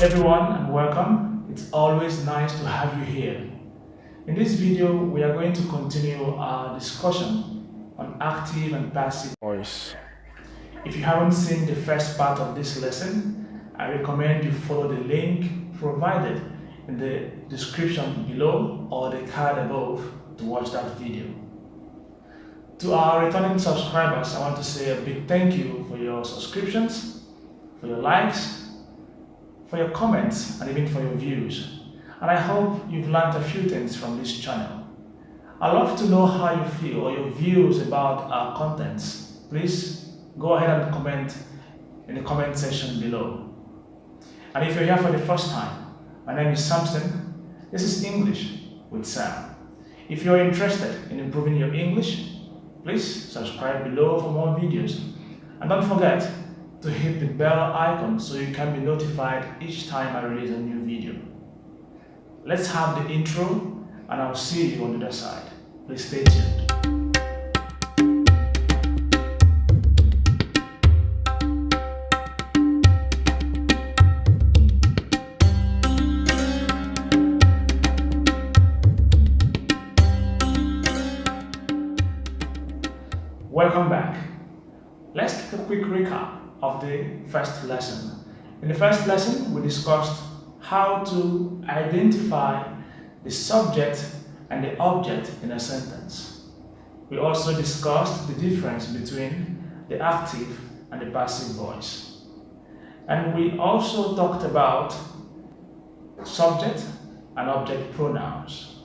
everyone and welcome. It's always nice to have you here. In this video, we are going to continue our discussion on active and passive voice. If you haven't seen the first part of this lesson, I recommend you follow the link provided in the description below or the card above to watch that video. To our returning subscribers, I want to say a big thank you for your subscriptions, for your likes, for your comments, and even for your views. And I hope you've learned a few things from this channel. I'd love to know how you feel or your views about our contents. Please go ahead and comment in the comment section below. And if you're here for the first time, my name is Samson. This is English with Sam. If you're interested in improving your English, please subscribe below for more videos. And don't forget to hit the bell icon so you can be notified each time I release a new video. Let's have the intro and I'll see you on the other side. Please stay tuned. Welcome back. Let's take a quick recap of the first lesson. In the first lesson, we discussed how to identify the subject and the object in a sentence. We also discussed the difference between the active and the passive voice. And we also talked about subject and object pronouns.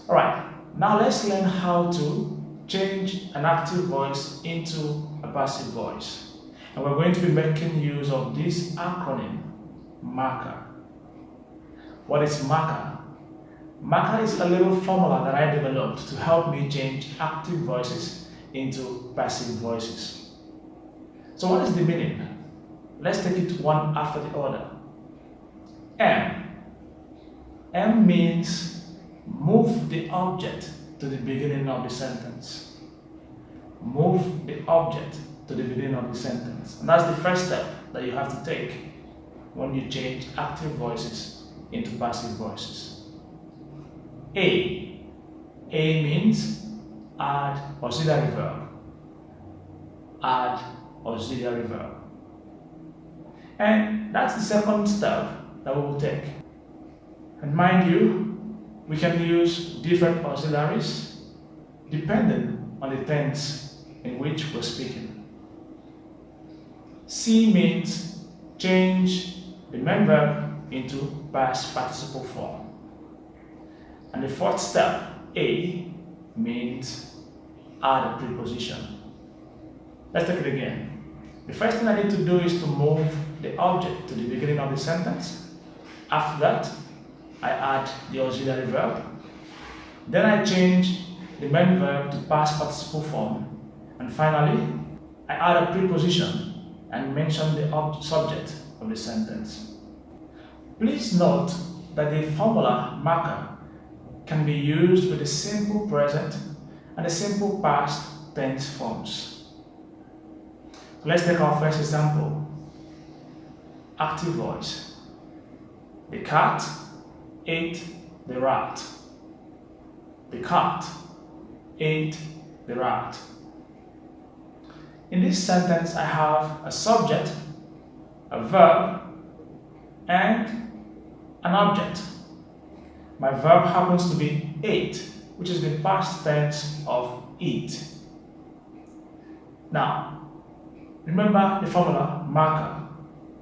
Alright, now let's learn how to change an active voice into a passive voice. And we're going to be making use of this acronym, MACA. What is MACA? MACA is a little formula that I developed to help me change active voices into passive voices. So what is the meaning? Let's take it one after the other. M. M means move the object to the beginning of the sentence. Move the object to the beginning of the sentence. And that's the first step that you have to take when you change active voices into passive voices. A. A means add auxiliary verb. Add auxiliary verb. And that's the second step that we will take. And mind you, we can use different auxiliaries depending on the tense in which we're speaking. C means change the main verb into past participle form. And the fourth step, A, means add a preposition. Let's take it again. The first thing I need to do is to move the object to the beginning of the sentence. After that, I add the auxiliary verb. Then I change the main verb to past participle form. And finally, I add a preposition and mention the subject of the sentence. Please note that the formula MACA can be used with the simple present and the simple past tense forms. Let's take our first example. Active voice. The cat ate the rat. The cat ate the rat. In this sentence, I have a subject, a verb, and an object. My verb happens to be ate, which is the past tense of eat. Now, remember the formula MACA.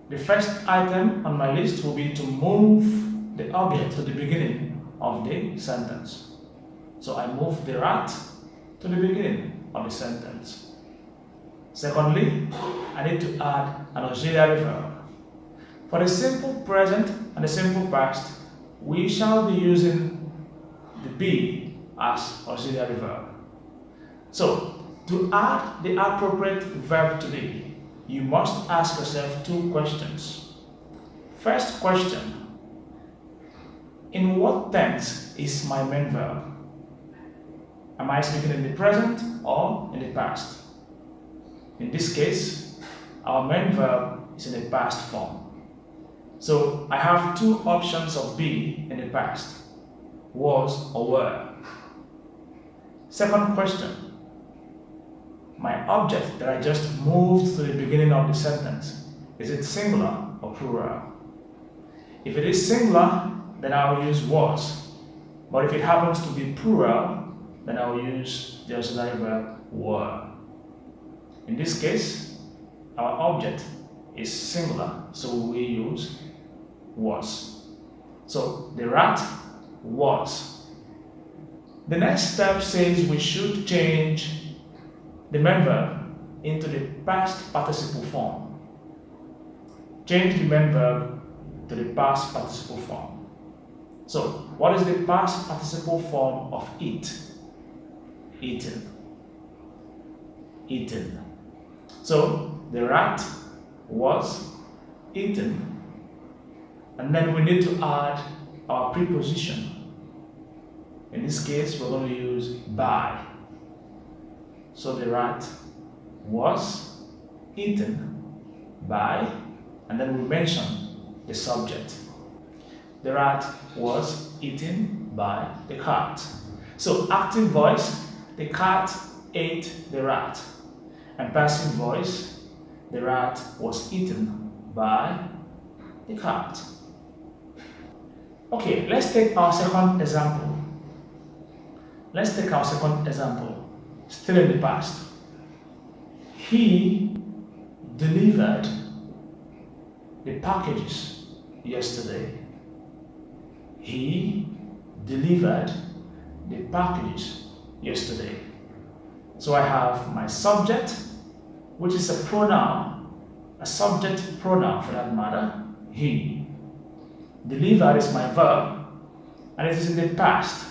The first item on my list will be to move the object to the beginning of the sentence. So I move the rat to the beginning of the sentence. Secondly, I need to add an auxiliary verb. For the simple present and the simple past, we shall be using the be as auxiliary verb. So, to add the appropriate verb to be, you must ask yourself two questions. First question, in what tense is my main verb? Am I speaking in the present or in the past? In this case, our main verb is in the past form. So I have two options of be in the past, was or were. Second question, my object that I just moved to the beginning of the sentence, is it singular or plural? If it is singular, then I will use was. But if it happens to be plural, then I will use the auxiliary verb were. In this case, our object is singular, so we use was. So the rat was. The next step says we should change the main verb into the past participle form. Change the main verb to the past participle form. So, what is the past participle form of eat? Eaten. Eaten. So, the rat was eaten, and then we need to add our preposition. In this case, we're going to use by. So the rat was eaten by, and then we mention the subject. The rat was eaten by the cat. So active voice, the cat ate the rat. And passive voice, the rat was eaten by the cat. Okay, let's take our second example. Still in the past. He delivered the packages yesterday. He delivered the packages yesterday. So I have my subject, which is a pronoun, a subject pronoun for that matter, he. Delivered is my verb, and it is in the past.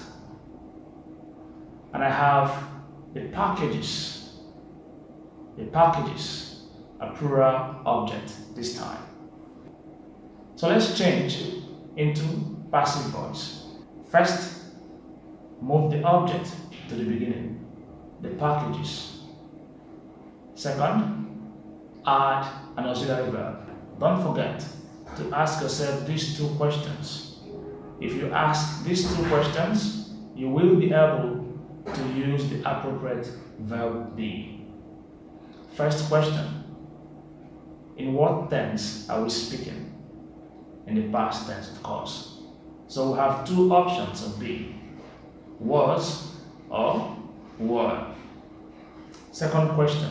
And I have the packages, a plural object this time. So let's change into passive voice. First, move the object to the beginning, the packages. Second, add an auxiliary verb. Don't forget to ask yourself these two questions. If you ask these two questions, you will be able to use the appropriate verb be. First question, in what tense are we speaking? In the past tense, of course. So we have two options of be, was or were. Second question,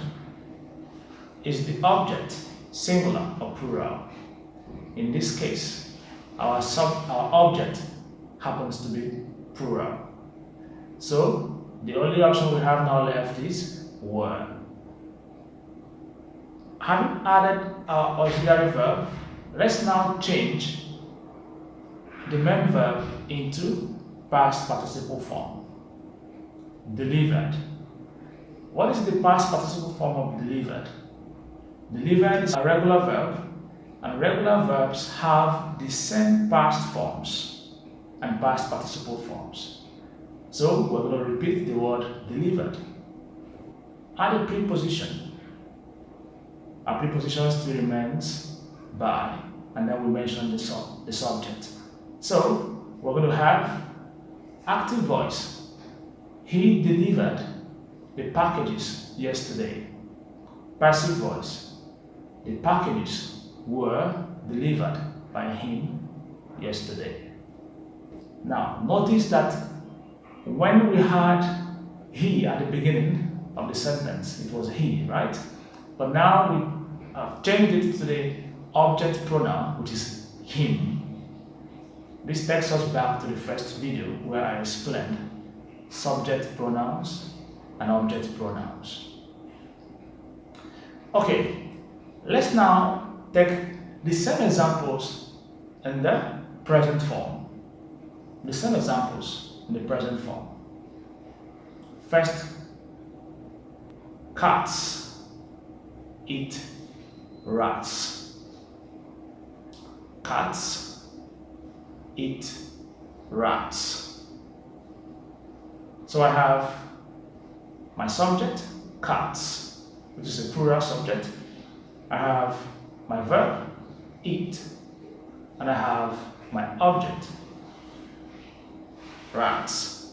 is the object singular or plural? In this case, our object happens to be plural. So the only option we have now left is were. Having added our auxiliary verb, let's now change the main verb into past participle form. Delivered. What is the past participle form of delivered? Delivered is a regular verb, and regular verbs have the same past forms and past participle forms. So we're going to repeat the word delivered. Add a preposition. Our preposition still remains by, and then we mention the subject. So we're going to have active voice. He delivered the packages yesterday. Passive voice. The packages were delivered by him yesterday. Now notice that when we had he at the beginning of the sentence, it was he, right? But now we have changed it to the object pronoun, which is him. This takes us back to the first video where I explained subject pronouns and object pronouns. Okay, let's now take the same examples in the present form. The same examples in the present form. First, cats eat rats. Cats eat rats. So I have my subject, cats, which is a plural subject. I have my verb, eat. and I have my object, rats.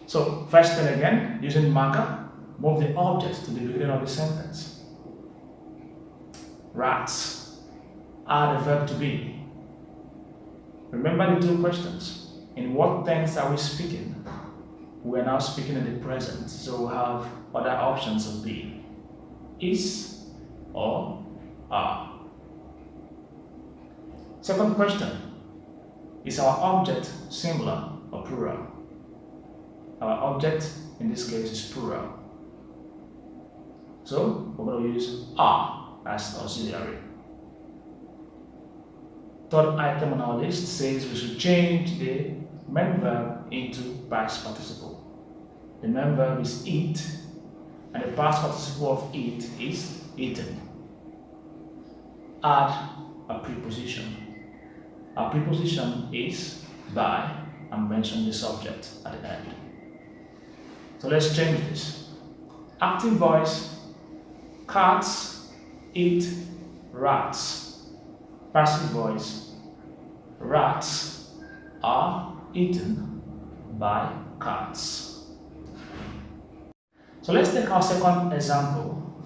So first thing again, using MACA, move the object to the beginning of the sentence. Rats. Add a verb to be. Remember the two questions. In what tense are we speaking? We are now speaking in the present, so we have other options of be. Is or are. Second question. Is our object singular or plural? Our object in this case is plural. So we're going to use are as auxiliary. Third item on our list says we should change the main verb into past participle. The main verb is eat, and the past participle of eat is eaten. Add a preposition. Our preposition is by, and mention the subject at the end. So let's change this. Active voice, cats eat rats. Passive voice, rats are eaten by cats. So let's take our second example.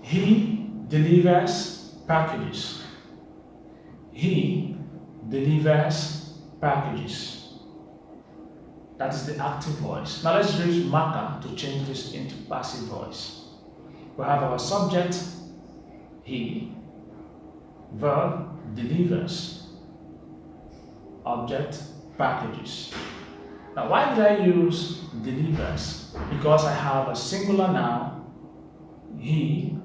He delivers packages. He delivers packages. That is the active voice. Now let's use MACA to change this into passive voice. We have our subject, he, verb, delivers, object, packages. Now why did I use delivers? Because I have a singular noun, he,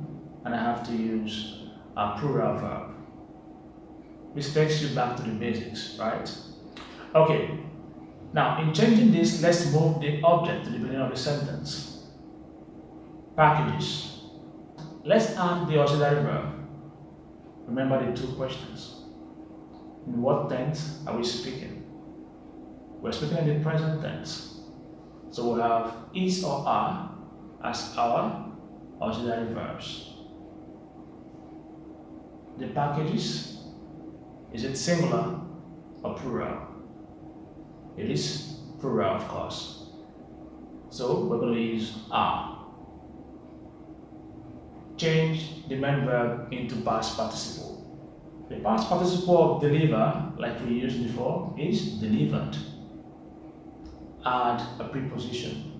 and I have to use a plural verb. This takes you back to the basics, right? Okay, now in changing this, let's move the object to the beginning of the sentence. Packages. Let's add the auxiliary verb. Remember the two questions. In what tense are we speaking? We're speaking in the present tense. So we have is or are as our auxiliary verbs. The packages, is it singular or plural? It is plural, of course. So we're going to use are. Change the main verb into past participle. The past participle of deliver, like we used before, is delivered. Add a preposition.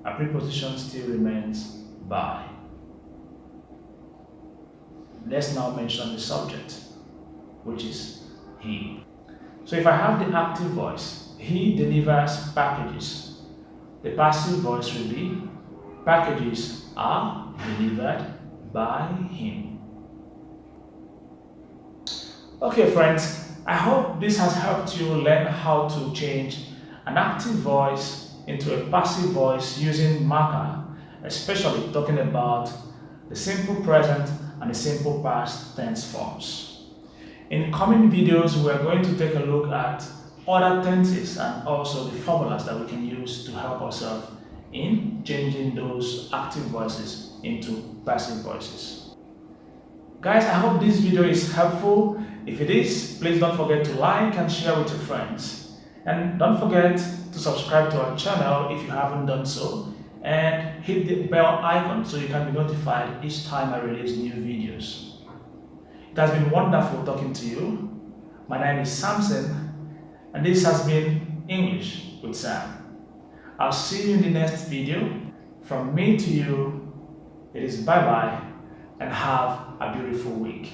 A preposition still remains by. Let's now mention the subject, which is he. So if I have the active voice, he delivers packages. The passive voice will be packages are delivered by him. Okay friends, I hope this has helped you learn how to change an active voice into a passive voice using MACA, especially talking about the simple present and the simple past tense forms. In coming videos, we are going to take a look at other tenses and also the formulas that we can use to help ourselves in changing those active voices into passive voices. Guys, I hope this video is helpful. If it is, please don't forget to like and share with your friends. And don't forget to subscribe to our channel if you haven't done so, and hit the bell icon so you can be notified each time I release new videos. It has been wonderful talking to you. My name is Samson, and this has been English with Sam. I'll see you in the next video. From me to you, it is bye-bye and have a beautiful week.